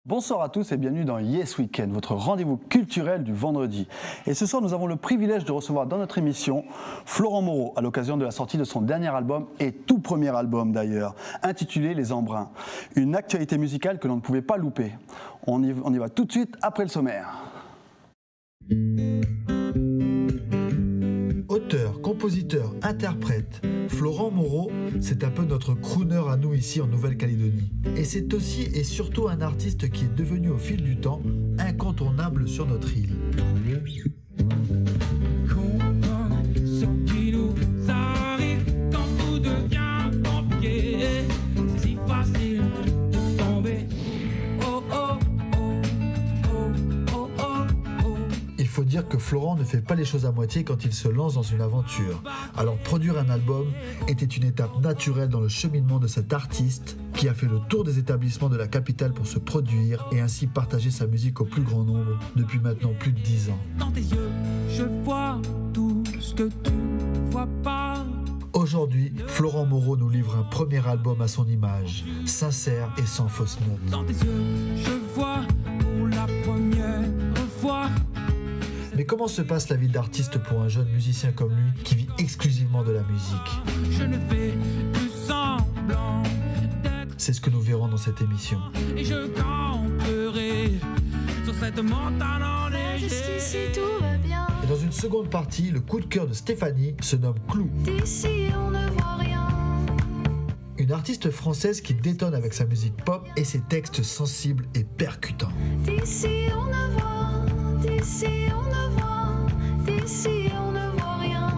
Bonsoir à tous et bienvenue dans Yes Weekend, votre rendez-vous culturel du vendredi. Et ce soir, nous avons le privilège de recevoir dans notre émission Florent Moreau, à l'occasion de la sortie de son dernier album, et tout premier album d'ailleurs, intitulé Les Embruns. Une actualité musicale que l'on ne pouvait pas louper. On y va tout de suite après le sommaire. Auteur, compositeur, interprète, Florent Moreau, c'est un peu notre crooner à nous ici en Nouvelle-Calédonie. Et c'est aussi et surtout un artiste qui est devenu au fil du temps incontournable sur notre île. Ce qui nous arrive quand tout devient compliqué, c'est si facile de tomber. Oh oh oh oh oh oh oh. Il faut dire que Florent ne fait pas les choses à moitié quand il se lance dans une aventure. Alors produire un album était une étape naturelle dans le cheminement de cet artiste qui a fait le tour des établissements de la capitale pour se produire et ainsi partager sa musique au plus grand nombre depuis maintenant plus de 10 ans. Dans tes yeux, je vois tout ce que tu ne vois pas. Aujourd'hui, Florent Moreau nous livre un premier album à son image, sincère et sans fausse note. Dans tes yeux, je vois pour la première fois. Mais comment se passe la vie d'artiste pour un jeune musicien comme lui qui vit exclusivement de la musique? Je ne fais plus semblant d'être C'est ce que nous verrons dans cette émission. et je camperai sur cette montagne enneigée. Jusqu'ici tout va bien. Et dans une seconde partie, le coup de cœur de Stéphanie se nomme Clou, D'ici on ne voit rien. une artiste française qui détonne avec sa musique pop et ses textes sensibles et percutants. D'ici on ne voit. D'ici on ne voit. D'ici on ne voit rien.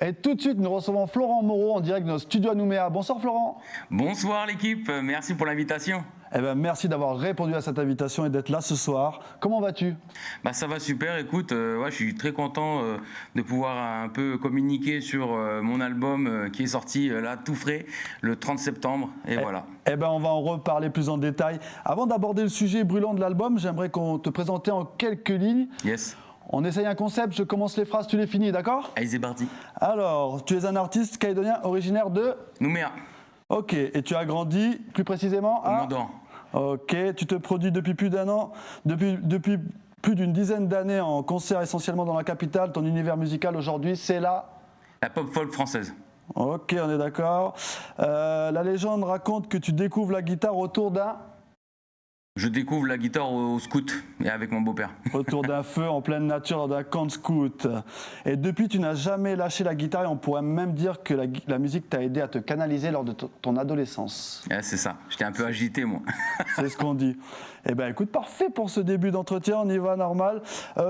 Et tout de suite, nous recevons Florent Moreau en direct de notre studio à Nouméa. Bonsoir Florent. Bonsoir l'équipe, merci pour l'invitation. Eh ben, merci d'avoir répondu à cette invitation et d'être là ce soir. Comment vas-tu? Ça va super, écoute, ouais, je suis très content de pouvoir un peu communiquer sur mon album qui est sorti là tout frais le 30 septembre et voilà. Eh ben, on va en reparler plus en détail. Avant d'aborder le sujet brûlant de l'album, j'aimerais qu'on te présente en quelques lignes. Yes, On essaye un concept, je commence les phrases, tu les finis, d'accord? allez c'est parti. Alors, tu es un artiste calédonien originaire de... Nouméa, Ok, et tu as grandi plus précisément au à... Mont-d'Or. Ok, tu te produis depuis plus d'un an, depuis plus d'une dizaine d'années en concert essentiellement dans la capitale. Ton univers musical aujourd'hui, c'est là. La pop folk française. Ok, on est d'accord. La légende raconte que tu découvres la guitare autour d'un Je découvre la guitare au scout et avec mon beau-père. feu en pleine nature dans un camp de scout. Et depuis, tu n'as jamais lâché la guitare et on pourrait même dire que la musique t'a aidé à te canaliser lors de ton adolescence. Ouais, c'est ça, j'étais un peu agité moi. C'est ce qu'on dit. Eh bien, écoute, parfait pour ce début d'entretien, on y va normal.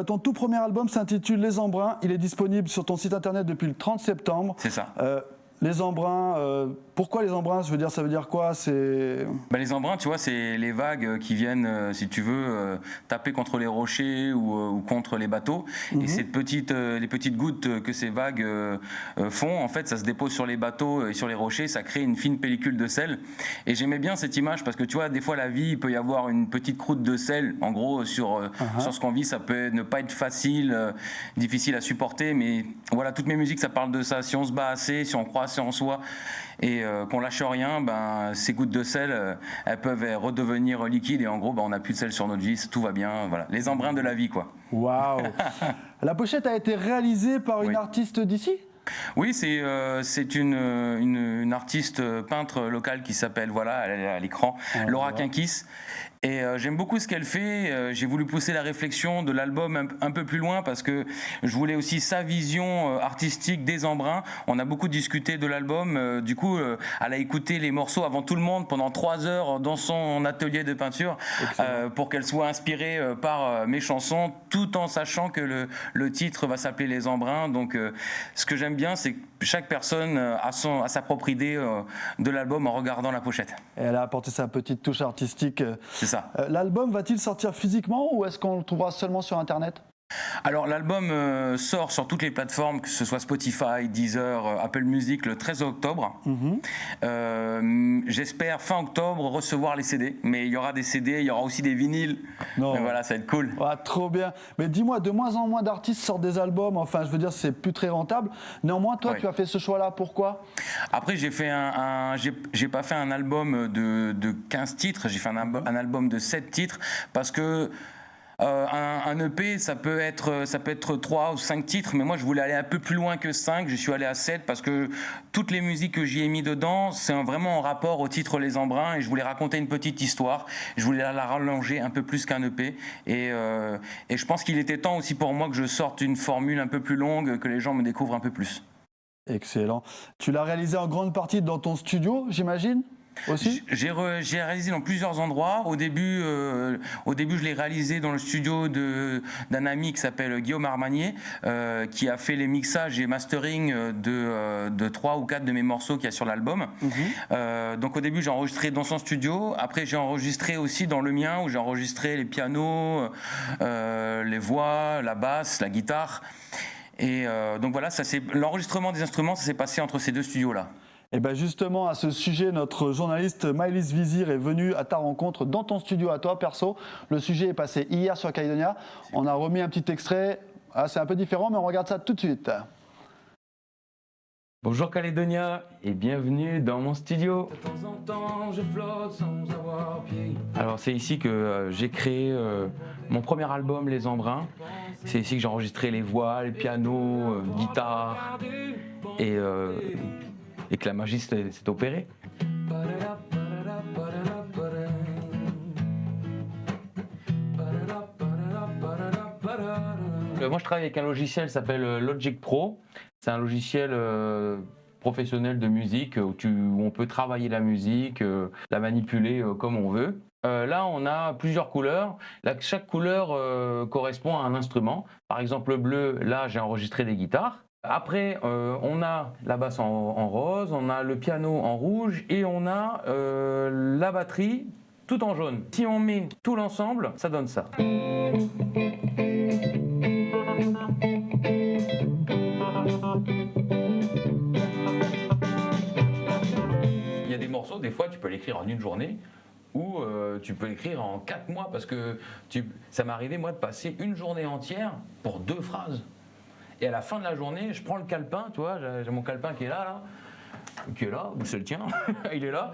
Ton tout premier album s'intitule Les Embruns. Il est disponible sur ton site internet depuis le 30 septembre. C'est ça. Les embruns, pourquoi les embruns? Je veux dire, ça veut dire quoi? C'est... Les embruns, tu vois, c'est les vagues qui viennent, si tu veux, taper contre les rochers ou contre les bateaux. Et les petites gouttes que ces vagues font, en fait, ça se dépose sur les bateaux et sur les rochers, ça crée une fine pellicule de sel. Et j'aimais bien cette image parce que, tu vois, des fois, la vie, il peut y avoir une petite croûte de sel. En gros, sur ce qu'on vit, ça peut ne pas être facile, difficile à supporter. Mais voilà, toutes mes musiques, ça parle de ça. Si on se bat assez, si on croit assez en soi et qu'on lâche rien, ces gouttes de sel, elles peuvent redevenir liquides et en gros, on n'a plus de sel sur notre vie, tout va bien. Voilà, les embruns de la vie, quoi. Waouh. La pochette a été réalisée par une Oui. artiste d'ici? Oui, c'est une artiste peintre locale qui s'appelle, voilà, elle est à l'écran, Laura Quinkis. Et j'aime beaucoup ce qu'elle fait. J'ai voulu pousser la réflexion de l'album un peu plus loin parce que je voulais aussi sa vision artistique des embruns. On a beaucoup discuté de l'album. Du coup, elle a écouté les morceaux avant tout le monde pendant 3 heures dans son atelier de peinture pour qu'elle soit inspirée par mes chansons, tout en sachant que le titre va s'appeler Les Embruns. Donc, ce que j'aime bien, c'est que chaque personne a sa propre idée de l'album en regardant la pochette. Et elle a apporté sa petite touche artistique. C'est ça. L'album va-t-il sortir physiquement ou est-ce qu'on le trouvera seulement sur Internet? Alors l'album sort sur toutes les plateformes, que ce soit Spotify, Deezer, Apple Music, le 13 octobre. J'espère fin octobre recevoir les CD, mais il y aura des CD, il y aura aussi des vinyles. Non. Donc voilà, ça va être cool. Ah, trop bien. Mais dis-moi, de moins en moins d'artistes sortent des albums. Enfin, je veux dire, c'est plus très rentable. Néanmoins, toi, Ouais. tu as fait ce choix-là. Pourquoi? Après, j'ai fait j'ai pas fait un album de 15 titres, j'ai fait un album de 7 titres parce que un EP, ça peut être 3 ou 5 titres, mais moi je voulais aller un peu plus loin que 5, je suis allé à 7 parce que toutes les musiques que j'y ai mis dedans, c'est vraiment en rapport au titre Les Embruns et je voulais raconter une petite histoire, je voulais la rallonger un peu plus qu'un EP et je pense qu'il était temps aussi pour moi que je sorte une formule un peu plus longue, que les gens me découvrent un peu plus. Excellent. Tu l'as réalisé en grande partie dans ton studio, j'imagine, aussi? J'ai réalisé dans plusieurs endroits. Au début, je l'ai réalisé dans le studio d'un ami qui s'appelle Guillaume Armanier, qui a fait les mixages et mastering de 3 ou 4 de mes morceaux qu'il y a sur l'album. Donc au début, j'ai enregistré dans son studio. Après, j'ai enregistré aussi dans le mien, où j'ai enregistré les pianos, les voix, la basse, la guitare. Et donc voilà, l'enregistrement des instruments, ça s'est passé entre ces deux studios-là. Et bien justement, à ce sujet, notre journaliste Maëlys Vizir est venue à ta rencontre dans ton studio à toi, perso. Le sujet est passé hier sur Calédonia. On a remis un petit extrait. Ah, c'est un peu différent, mais on regarde ça tout de suite. Bonjour Calédonia et bienvenue dans mon studio. De temps en temps, je flotte sans avoir pied. Alors c'est ici que j'ai créé mon premier album Les Embruns. C'est ici que j'ai enregistré les voix, les pianos, guitare et que la magie s'est opérée. Moi je travaille avec un logiciel qui s'appelle Logic Pro. C'est un logiciel professionnel de musique où on peut travailler la musique, la manipuler comme on veut. Là, on a plusieurs couleurs. Là, chaque couleur correspond à un instrument. Par exemple, le bleu, là, j'ai enregistré des guitares. Après, on a la basse en rose, on a le piano en rouge et on a la batterie tout en jaune. Si on met tout l'ensemble, ça donne ça. Il y a des morceaux, des fois, tu peux l'écrire en une journée ou tu peux l'écrire en 4 mois parce que ça m'est arrivé, moi, de passer une journée entière pour 2 phrases. Et à la fin de la journée, je prends le calepin, tu vois, j'ai mon calepin qui est là, ou c'est le tien, il est là.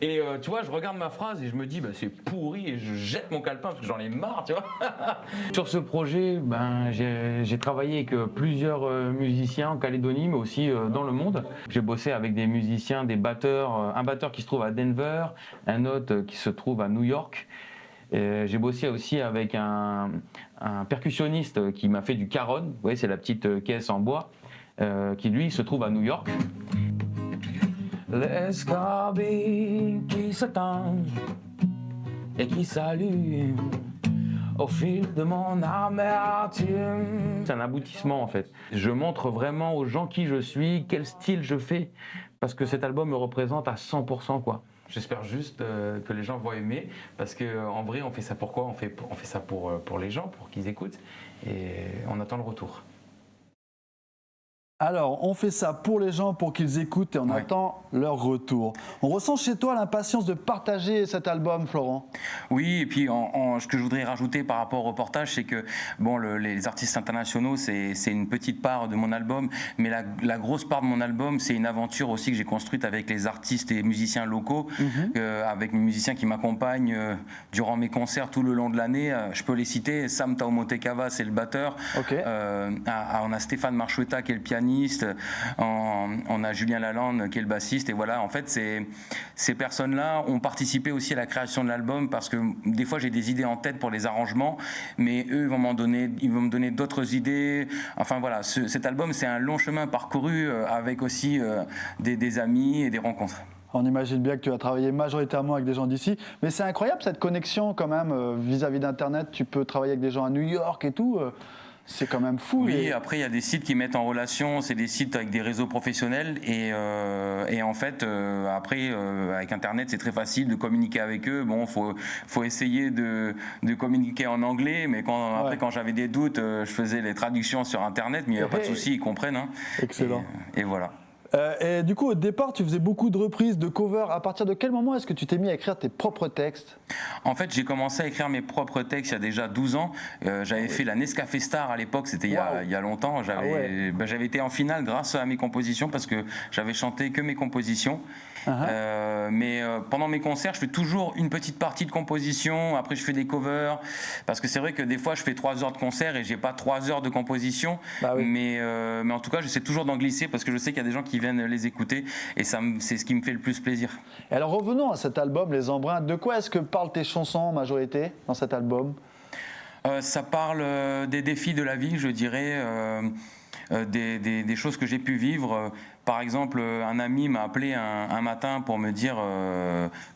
Et tu vois, je regarde ma phrase et je me dis, bah, c'est pourri et je jette mon calepin parce que j'en ai marre, tu vois. Sur ce projet, j'ai travaillé avec plusieurs musiciens en Calédonie, mais aussi dans le monde. J'ai bossé avec des musiciens, des batteurs, un batteur qui se trouve à Denver, un autre qui se trouve à New York. J'ai bossé aussi avec un percussionniste qui m'a fait du caron, vous voyez, c'est la petite caisse en bois, qui lui se trouve à New York. L'escarbille qui s'étend et qui s'allume au fil de mon amertume. C'est un aboutissement en fait. Je montre vraiment aux gens qui je suis, quel style je fais, parce que cet album me représente à 100% quoi. J'espère juste que les gens vont aimer, parce qu'en vrai, on fait ça pour quoi ? On fait ça pour les gens, pour qu'ils écoutent, et on attend le retour. Alors, on fait ça pour les gens, pour qu'ils écoutent et on attend leur retour. On ressent chez toi l'impatience de partager cet album, Florent? Oui, et puis ce que je voudrais rajouter par rapport au reportage, c'est que bon, les artistes internationaux, c'est une petite part de mon album, mais la grosse part de mon album, c'est une aventure aussi que j'ai construite avec les artistes et musiciens locaux, avec mes musiciens qui m'accompagnent durant mes concerts tout le long de l'année. Je peux les citer, Sam Taomotekava, c'est le batteur, Okay. on a Stéphane Marchouetta qui est le pianiste, on a Julien Lalande qui est le bassiste, et voilà, en fait ces personnes-là ont participé aussi à la création de l'album, parce que des fois j'ai des idées en tête pour les arrangements, mais eux ils vont me donner d'autres idées. Enfin voilà, cet album c'est un long chemin parcouru avec aussi des amis et des rencontres. On imagine bien que tu as travaillé majoritairement avec des gens d'ici, mais c'est incroyable cette connexion quand même vis-à-vis d'Internet. Tu peux travailler avec des gens à New York et tout. C'est quand même fou. Oui, après il y a des sites qui mettent en relation, c'est des sites avec des réseaux professionnels et en fait après avec Internet c'est très facile de communiquer avec eux. Bon, faut essayer de communiquer en anglais, mais après quand j'avais des doutes, je faisais les traductions sur Internet, mais il n'y a pas de souci, ils comprennent. Hein. Excellent. Et voilà. Et du coup, au départ, tu faisais beaucoup de reprises, de covers. À partir de quel moment est-ce que tu t'es mis à écrire tes propres textes? En fait, j'ai commencé à écrire mes propres textes il y a déjà 12 ans. J'avais fait la Nescafé Star à l'époque, c'était il y a longtemps. J'avais été en finale grâce à mes compositions parce que j'avais chanté que mes compositions. Mais pendant mes concerts, je fais toujours une petite partie de composition. Après, je fais des covers parce que c'est vrai que des fois, je fais 3 heures de concert et j'ai pas 3 heures de composition. Mais en tout cas, j'essaie toujours d'en glisser parce que je sais qu'il y a des gens qui viennent les écouter et c'est ce qui me fait le plus plaisir. Et alors revenons à cet album, Les Embruns. De quoi est-ce que parlent tes chansons en majorité dans cet album? Ça parle des défis de la vie, je dirais, des choses que j'ai pu vivre. Par exemple, un ami m'a appelé un matin pour me dire,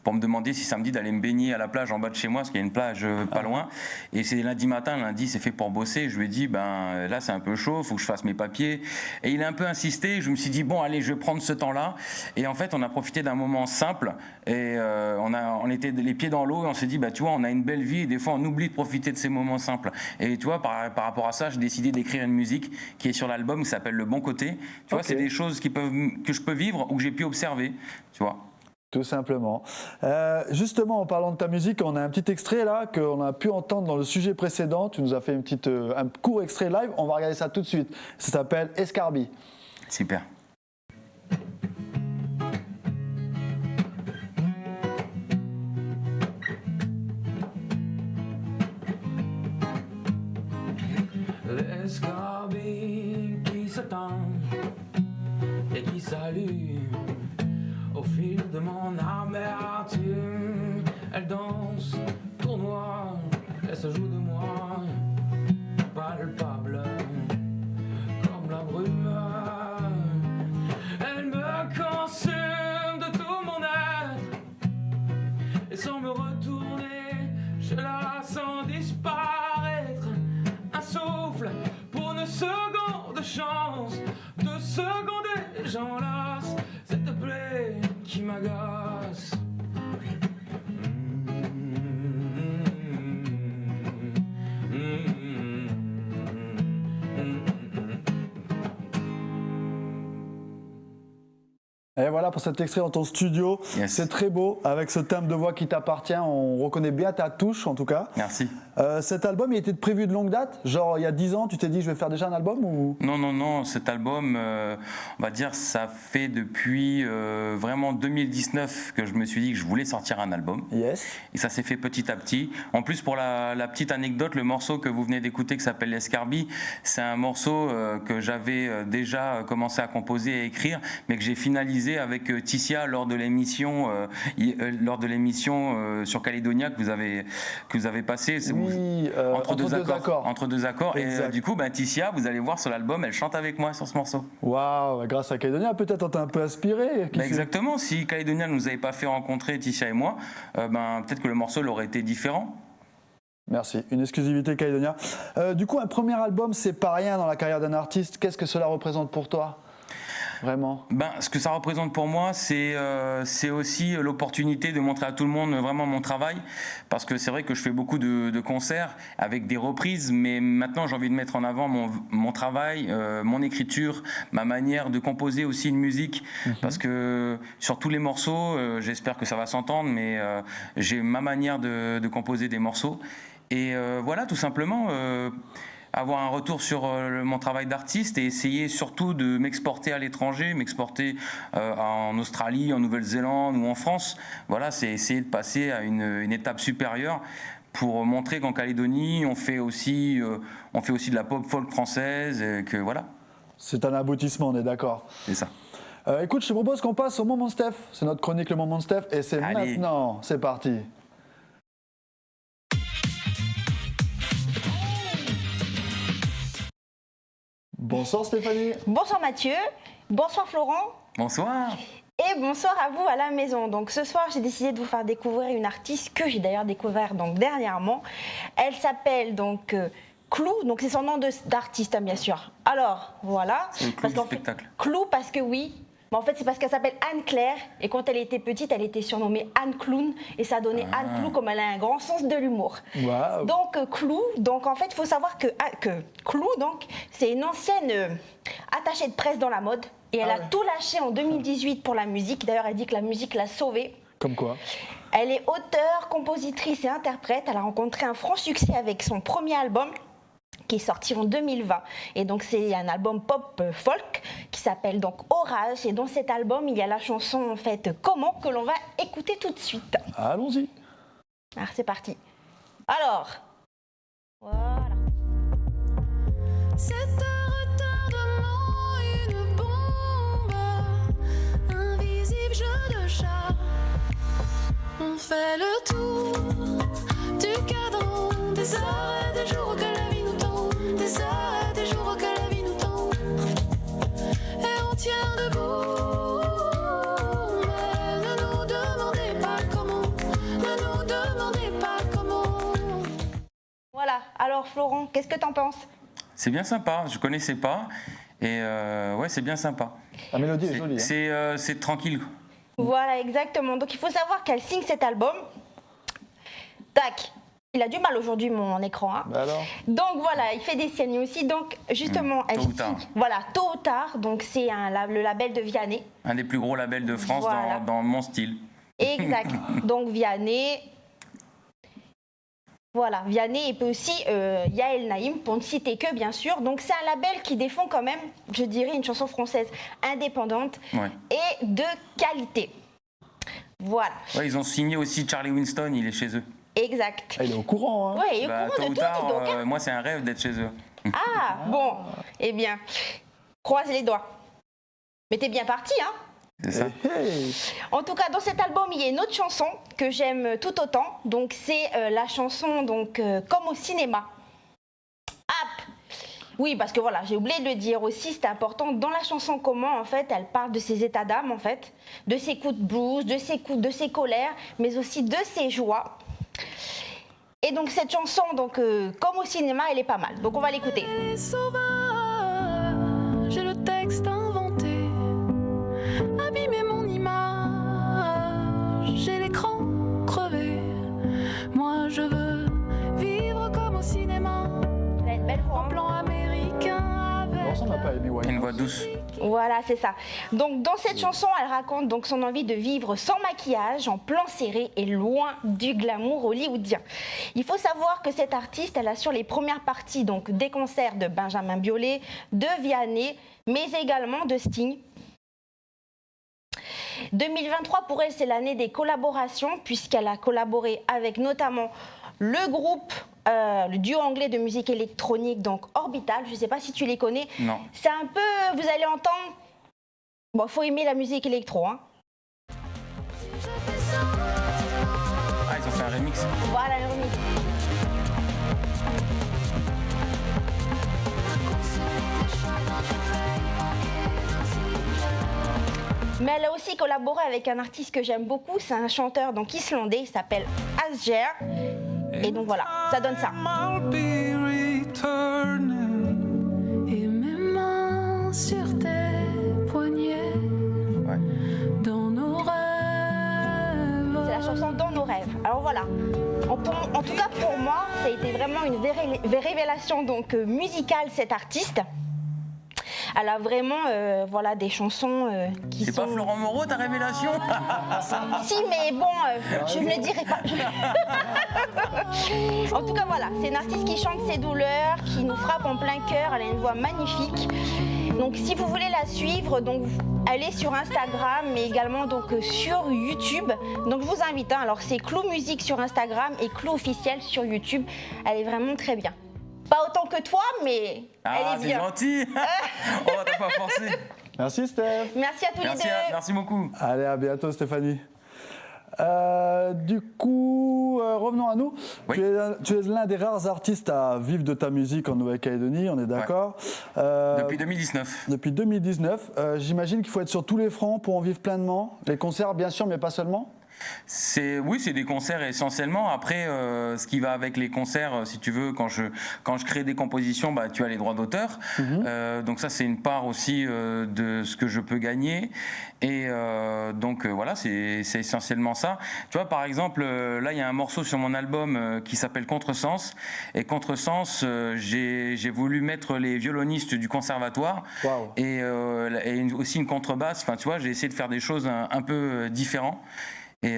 pour me demander si ça me dit d'aller me baigner à la plage en bas de chez moi, parce qu'il y a une plage pas loin. Et c'est lundi matin, lundi c'est fait pour bosser. Je lui ai dit, ben là c'est un peu chaud, faut que je fasse mes papiers. Et il a un peu insisté. Je me suis dit bon allez, je vais prendre ce temps-là. Et en fait, on a profité d'un moment simple. Et on était les pieds dans l'eau et on s'est dit bah tu vois, on a une belle vie et des fois on oublie de profiter de ces moments simples. Et tu vois, par rapport à ça, j'ai décidé d'écrire une musique qui est sur l'album qui s'appelle Le Bon Côté. Tu vois, c'est des choses que je peux vivre ou que j'ai pu observer, tu vois. Tout simplement. Justement, en parlant de ta musique, on a un petit extrait là qu'on a pu entendre dans le sujet précédent. Tu nous as fait un court extrait live. On va regarder ça tout de suite. Ça s'appelle Escarbi. Super. L'escarbi qui s'éteint et qui s'allume au fil de mon amertume. Elle danse, tournoie, elle se joue de moi, palpable comme la brume. Elle me consume de tout mon être et sans me retourner, je la sens disparaître. Un souffle pour une seconde chance de seconder, j'enlace cette plaie qui m'agace. Et voilà pour cet extrait dans ton studio. Yes. C'est très beau, avec ce timbre de voix qui t'appartient. On reconnaît bien ta touche en tout cas. Merci. Cet album, il était prévu de longue date? Genre il y a 10 ans, tu t'es dit je vais faire déjà un album ou... Non, cet album, on va dire, ça fait depuis vraiment 2019 que je me suis dit que je voulais sortir un album. Yes. Et ça s'est fait petit à petit. En plus, pour la petite anecdote, le morceau que vous venez d'écouter qui s'appelle L'Escarbi, c'est un morceau que j'avais déjà commencé à composer et à écrire, mais que j'ai finalisé avec Tissia lors de l'émission sur Calédonia que vous avez passé. Oui, entre deux accords. Entre deux accords. Exact. Et du coup, Tissia, vous allez voir sur l'album, elle chante avec moi sur ce morceau. Waouh, grâce à Calédonia, peut-être on t'a un peu inspiré. Exactement. Si Calédonia ne nous avait pas fait rencontrer Tissia et moi, peut-être que le morceau aurait été différent. Merci, une exclusivité Calédonia. Du coup, un premier album, c'est pas rien dans la carrière d'un artiste. Qu'est-ce que cela représente pour toi ? Vraiment? Ce que ça représente pour moi, c'est aussi l'opportunité de montrer à tout le monde vraiment mon travail, parce que c'est vrai que je fais beaucoup de concerts avec des reprises, mais maintenant j'ai envie de mettre en avant mon travail, mon écriture, ma manière de composer aussi une musique, parce que sur tous les morceaux, j'espère que ça va s'entendre, mais j'ai ma manière de composer des morceaux, et voilà, tout simplement... avoir un retour sur mon travail d'artiste et essayer surtout de m'exporter à l'étranger, m'exporter en Australie, en Nouvelle-Zélande ou en France. Voilà, c'est essayer de passer à une étape supérieure pour montrer qu'en Calédonie, on fait aussi de la pop folk française et que voilà. C'est un aboutissement, on est d'accord. C'est ça. Écoute, je te propose qu'on passe au Moment Steph. C'est notre chronique Le Moment Steph et c'est Allez. maintenant. C'est parti. Bonsoir Stéphanie. Bonsoir Mathieu, bonsoir Florent Bonsoir. et bonsoir à vous à la maison. Donc ce soir j'ai décidé de vous faire découvrir une artiste que j'ai d'ailleurs découvert donc dernièrement. Elle s'appelle donc Clou, donc c'est son nom d'artiste, hein, bien sûr. Alors, voilà. C'est le clou Parce du qu'en fait- spectacle. Clou parce que oui. Mais en fait, c'est parce qu'elle s'appelle Anne-Claire. Et quand elle était petite, elle était surnommée Anne Clown. Et ça donnait Anne Clou, comme elle a un grand sens de l'humour. Waouh. Donc, Clou, donc en fait, il faut savoir que Clou, donc, c'est une ancienne attachée de presse dans la mode. Et elle a tout lâché en 2018 pour la musique. D'ailleurs, elle dit que la musique l'a sauvée. Comme quoi. Elle est auteure, compositrice et interprète. Elle a rencontré un franc succès avec son premier album qui est sorti en 2020. Et donc c'est un album pop folk qui s'appelle donc Orage. Et dans cet album, il y a la chanson en fait Comment que l'on va écouter tout de suite. Allons-y. Alors c'est parti. Alors, voilà. C'est un retardement, une bombe, invisible jeu de chat. On fait le tour du cadran, des heures et des jours que la vie nous tend, des heures et des jours que la vie nous tend. Et on tient debout, mais ne nous demandez pas comment, ne nous demandez pas comment. Voilà. Alors Florent, qu'est-ce que t'en penses? C'est bien sympa, je connaissais pas. Et ouais, c'est bien sympa. La mélodie est jolie. hein. C'est tranquille. Voilà, exactement. Donc il faut savoir qu'elle signe cet album. Tac. Il a du mal aujourd'hui mon écran. Hein. Bah alors. Donc voilà, il fait des signes aussi. Donc justement, elle tôt ou tard. signe. Voilà, tôt ou tard. Donc c'est le label de Vianney. Un des plus gros labels de France Voilà. dans mon style. Exact. Donc Vianney. Voilà, Vianney et puis aussi Yael Naïm, pour ne citer que bien sûr. Donc c'est un label qui défend quand même, je dirais, une chanson française indépendante Ouais. et de qualité. Voilà, Ouais, ils ont signé aussi Charlie Winston, il est chez eux. exact. Ah, il est au courant. Hein. Ouais, il est au Bah, courant tôt de ou tout, tard, dis donc, hein. moi c'est un rêve d'être chez eux. Ah, bon, eh bien, croise les doigts. Mais t'es bien parti, hein. C'est ça. Hey. En tout cas, dans cet album, il y a une autre chanson que j'aime tout autant. Donc, c'est la chanson donc Comme au cinéma. Hop. Oui, parce que voilà, j'ai oublié de le dire aussi, c'était important. Dans la chanson Comment, en fait, elle parle de ses états d'âme, en fait, de ses coups de blues, de ses colères, mais aussi de ses joies. Et donc, cette chanson, donc Comme au cinéma, elle est pas mal. Donc, on va l'écouter. Les sauvages, j'ai le texte inventé, abîmer mon image, j'ai l'écran crevé. Moi je veux vivre comme au cinéma, Elle a une belle voix, en hein. plan américain Ça avec ressemble un peu à Amy Une Winehouse. voix douce. Voilà, c'est ça. Donc dans cette chanson, elle raconte donc son envie de vivre sans maquillage, en plan serré et loin du glamour hollywoodien. Il faut savoir que cette artiste, elle assure les premières parties donc des concerts de Benjamin Biolay, de Vianney, mais également de Sting. 2023 pour elle, c'est l'année des collaborations puisqu'elle a collaboré avec notamment le groupe, le duo anglais de musique électronique, donc Orbital. Je ne sais pas si tu les connais. Non. C'est un peu, vous allez entendre, bon, faut aimer la musique électro, hein. Ah, ils ont fait un remix. Voilà le remix. Mais elle a aussi collaboré avec un artiste que j'aime beaucoup, c'est un chanteur donc islandais, il s'appelle Asger. Et donc voilà, ça donne ça. I'll be returning. et mes mains sur tes poignets, Ouais. dans nos rêves. C'est la chanson Dans nos rêves. Alors voilà, en tout cas pour moi, ça a été vraiment une révélation donc musicale cette artiste. Elle a vraiment voilà, des chansons qui C'est sont... pas Florent Moreau ta révélation? Si, mais bon, je ne le dirai pas. En tout cas, voilà, c'est une artiste qui chante ses douleurs, qui nous frappe en plein cœur. Elle a une voix magnifique. Donc, si vous voulez la suivre, donc elle est sur Instagram, mais également donc sur YouTube. Donc, je vous invite. Hein, alors, c'est Clou Musique sur Instagram et Clou Officiel sur YouTube. Elle est vraiment très bien. Pas autant que toi, mais Ah, elle est c'est bien. gentil. Oh, t'as pas forcé. Merci Steph. Merci à tous les deux. Merci beaucoup. Allez, à bientôt Stéphanie. Du coup, revenons à nous. Oui. Tu es l'un des rares artistes à vivre de ta musique en Nouvelle-Calédonie, on est d'accord. Depuis 2019. Depuis 2019. J'imagine qu'il faut être sur tous les fronts pour en vivre pleinement. Les concerts, bien sûr, mais pas seulement. Oui, c'est des concerts essentiellement. Après, ce qui va avec les concerts, si tu veux, quand je crée des compositions, bah, tu as les droits d'auteur. Donc ça, c'est une part aussi de ce que je peux gagner. Et donc voilà, c'est essentiellement ça. Tu vois, par exemple, là, il y a un morceau sur mon album qui s'appelle Contresens. Et Contresens, j'ai voulu mettre les violonistes du conservatoire et aussi une contrebasse. Enfin, tu vois, j'ai essayé de faire des choses un peu différentes. Et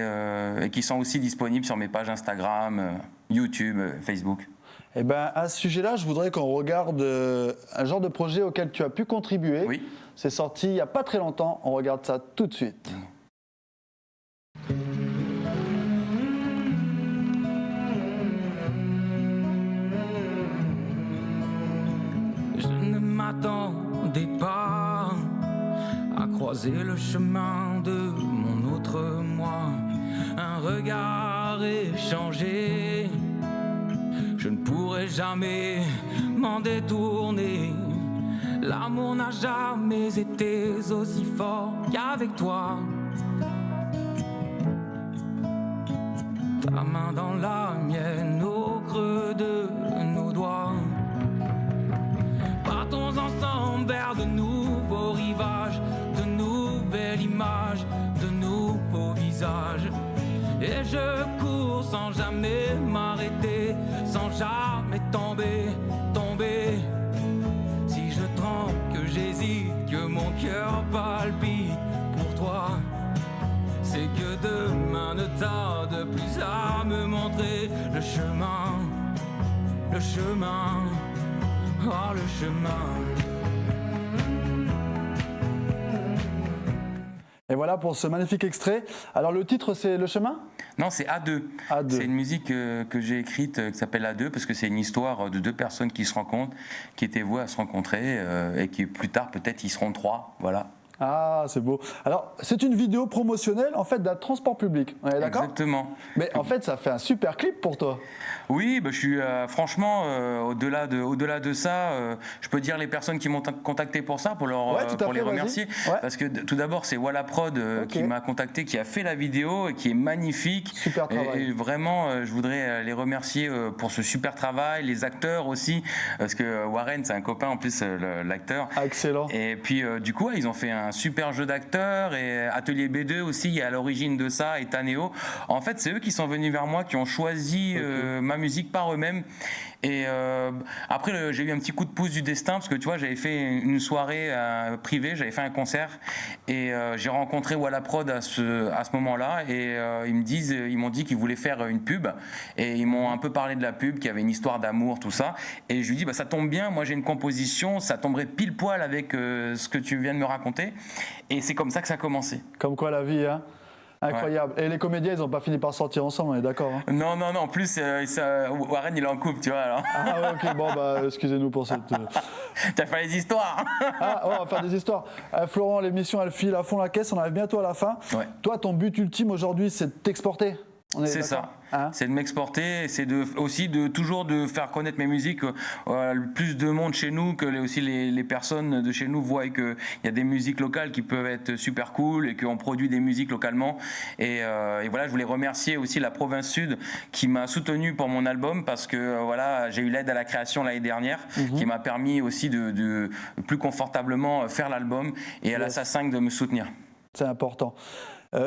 qui sont aussi disponibles sur mes pages Instagram, YouTube, Facebook. Eh ben, à ce sujet-là, je voudrais qu'on regarde un genre de projet auquel tu as pu contribuer. Oui. C'est sorti il n'y a pas très longtemps. On regarde ça tout de suite. Je ne m'attendais pas à croiser le chemin de mon autre moi. Un regard échangé, je ne pourrai jamais m'en détourner. L'amour n'a jamais été aussi fort qu'avec toi. Ta main dans la mienne au creux de nos doigts. Partons ensemble vers de nouveaux rivages, de nouvelles images, de nouveaux visages. Et je cours sans jamais m'arrêter, sans jamais tomber. Si je tremble, que j'hésite, que mon cœur palpite pour toi, c'est que demain ne tarde plus à me montrer le chemin, oh le chemin. Et voilà pour ce magnifique extrait. Alors le titre, c'est Le Chemin ? Non, c'est A2. C'est une musique que j'ai écrite qui s'appelle A2 parce que c'est une histoire de deux personnes qui se rencontrent, qui étaient vouées à se rencontrer et qui plus tard peut-être ils seront trois. Voilà. Ah, c'est beau. Alors, c'est une vidéo promotionnelle en fait d'un transport public. On est d'accord ? Exactement. Mais en fait, ça fait un super clip pour toi. Oui, bah, je suis franchement au-delà de ça, je peux dire les personnes qui m'ont contacté pour ça, pour les remercier, parce que tout d'abord c'est Wallaprod qui m'a contacté, qui a fait la vidéo et qui est magnifique. Super travail. Et vraiment, je voudrais les remercier pour ce super travail, les acteurs aussi, parce que Warren c'est un copain en plus, l'acteur. Ah, excellent. Et puis du coup, ils ont fait un super jeu d'acteurs et Atelier B2 aussi est à l'origine de ça et Taneo. En fait, c'est eux qui sont venus vers moi, qui ont choisi ma musique par eux-mêmes. Et après, j'ai eu un petit coup de pouce du destin parce que tu vois, j'avais fait une soirée privée, j'avais fait un concert et j'ai rencontré Wallaprod à ce moment-là et ils m'ont dit qu'ils voulaient faire une pub et ils m'ont un peu parlé de la pub, qui avait une histoire d'amour, tout ça. Et je lui dis, bah ça tombe bien, moi j'ai une composition, ça tomberait pile poil avec ce que tu viens de me raconter. Et c'est comme ça que ça a commencé. Comme quoi la vie, hein. Incroyable. Ouais. Et les comédiens, ils n'ont pas fini par sortir ensemble, on est d'accord, hein. Non. En plus, Warren, il est en couple, tu vois. Alors. Ah ouais, ok. Bon, bah, excusez-nous pour cette... T'as fait les histoires. Ah, on va faire des histoires. Florent, l'émission, elle file à fond la caisse. On arrive bientôt à la fin. Ouais. Toi, ton but ultime aujourd'hui, c'est de t'exporter. C'est ça. Hein, c'est de m'exporter, c'est aussi de toujours de faire connaître mes musiques. Le plus de monde chez nous, que aussi les personnes de chez nous voient qu'il y a des musiques locales qui peuvent être super cool et qu'on produit des musiques localement. Et voilà, je voulais remercier aussi la Province Sud qui m'a soutenu pour mon album parce que voilà, j'ai eu l'aide à la création l'année dernière qui m'a permis aussi de plus confortablement faire l'album et à la SA5 de me soutenir. C'est important.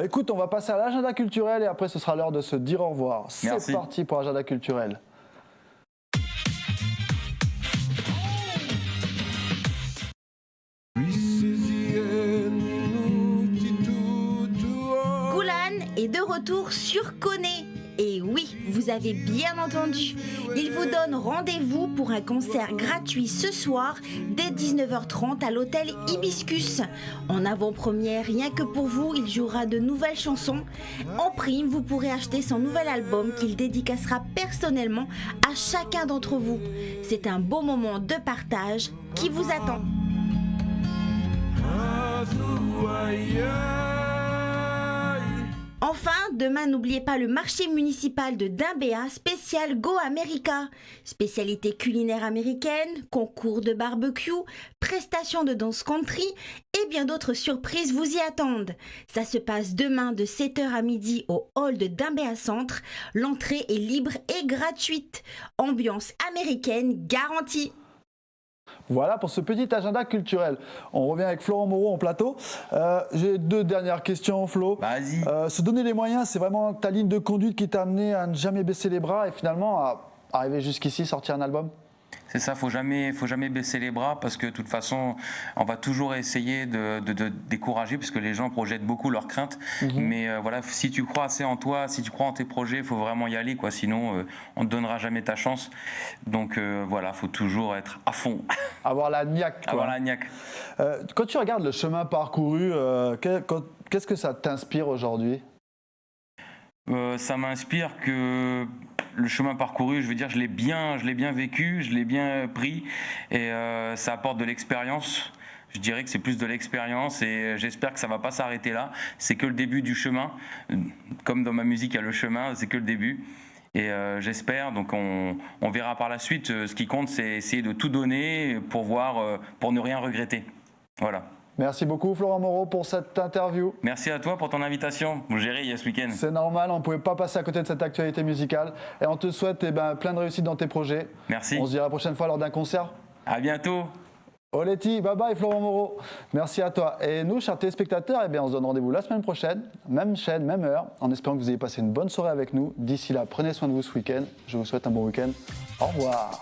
Écoute, on va passer à l'agenda culturel et après ce sera l'heure de se dire au revoir. C'est parti pour l'agenda culturel. Goulan est de retour sur Koné. Et oui, vous avez bien entendu, il vous donne rendez-vous pour un concert gratuit ce soir dès 19h30 à l'hôtel Hibiscus. En avant-première, rien que pour vous, il jouera de nouvelles chansons. En prime, vous pourrez acheter son nouvel album qu'il dédicacera personnellement à chacun d'entre vous. C'est un beau moment de partage qui vous attend. En Enfin, demain, n'oubliez pas le marché municipal de Dimbéa spécial Go America. Spécialité culinaire américaine, concours de barbecue, prestations de danse country et bien d'autres surprises vous y attendent. Ça se passe demain de 7h à midi au hall de Dimbéa Centre. L'entrée est libre et gratuite. Ambiance américaine garantie. Voilà pour ce petit agenda culturel. On revient avec Florent Moreau en plateau. J'ai 2 dernières questions, Flo. Vas-y. Se donner les moyens, c'est vraiment ta ligne de conduite qui t'a amené à ne jamais baisser les bras et finalement à arriver jusqu'ici, sortir un album? C'est ça, faut jamais baisser les bras parce que de toute façon, on va toujours essayer de décourager parce que les gens projettent beaucoup leurs craintes. Mais voilà, si tu crois assez en toi, si tu crois en tes projets, il faut vraiment y aller, quoi. Sinon, on ne te donnera jamais ta chance. Donc voilà, faut toujours être à fond. Avoir la niaque, quoi. Avoir la niaque. Quand tu regardes le chemin parcouru, qu'est-ce que ça t'inspire aujourd'hui? Ça m'inspire que le chemin parcouru, je veux dire, je l'ai bien vécu, je l'ai bien pris et ça apporte de l'expérience. Je dirais que c'est plus de l'expérience et j'espère que ça va pas s'arrêter là. C'est que le début du chemin. Comme dans ma musique, il y a le chemin, c'est que le début. Et j'espère, donc on verra par la suite. Ce qui compte, c'est essayer de tout donner pour ne rien regretter. Voilà. Merci beaucoup Florent Moreau pour cette interview. Merci à toi pour ton invitation. Vous gérez Yes Weekend. C'est normal, on ne pouvait pas passer à côté de cette actualité musicale. Et on te souhaite plein de réussite dans tes projets. Merci. On se dit à la prochaine fois lors d'un concert. À bientôt. Oleti, bye bye Florent Moreau. Merci à toi. Et nous, chers téléspectateurs, on se donne rendez-vous la semaine prochaine, même chaîne, même heure, en espérant que vous ayez passé une bonne soirée avec nous. D'ici là, prenez soin de vous ce week-end. Je vous souhaite un bon week-end. Au revoir.